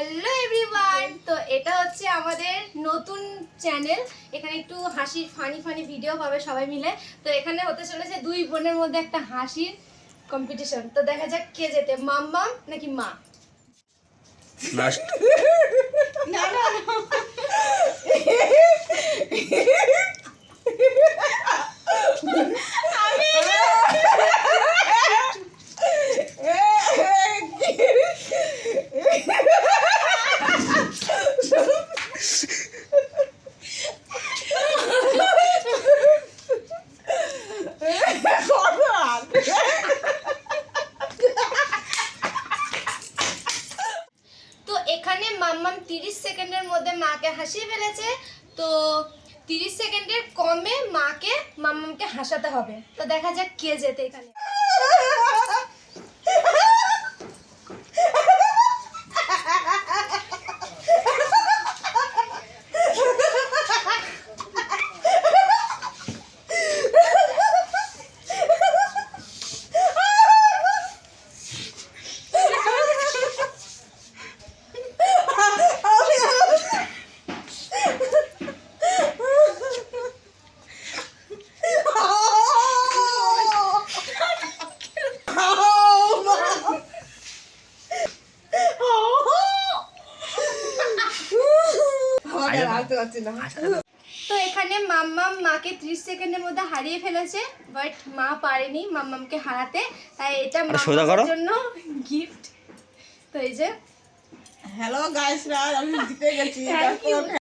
Hello everyone, তো এটা হচ্ছে আমাদের নতুন চ্যানেল। এখানে একটু হাসির ফানি ভিডিও পাবে সবাই মিলে। তো এখানে হতে চলেছে দুই বোনের মধ্যে একটা হাসির কম্পিটিশন। তো দেখা যাক কে জেতে, মাম্মাম নাকি মা। লাস্ট না না তো এখানে মাম্মাম 30 সেকেন্ডের মধ্যে মাকে হাসিয়ে ফেলেছে। তো 30 সেকেন্ডের কমে মাকে মাম্মামকে হাসাতে হবে। তো দেখা যাক কে জেতে এখানে। তো এখানে মাম্মাম মাকে 30 সেকেন্ডের মধ্যে হারিয়ে ফেলেছে, বাট মা পারেনি মাম্মামকে হারাতে। তাই এটা মাম্মামের জন্য গিফট। তো এই যে হ্যালো গাইসরা, আমি জিতে গেছি। Thank you.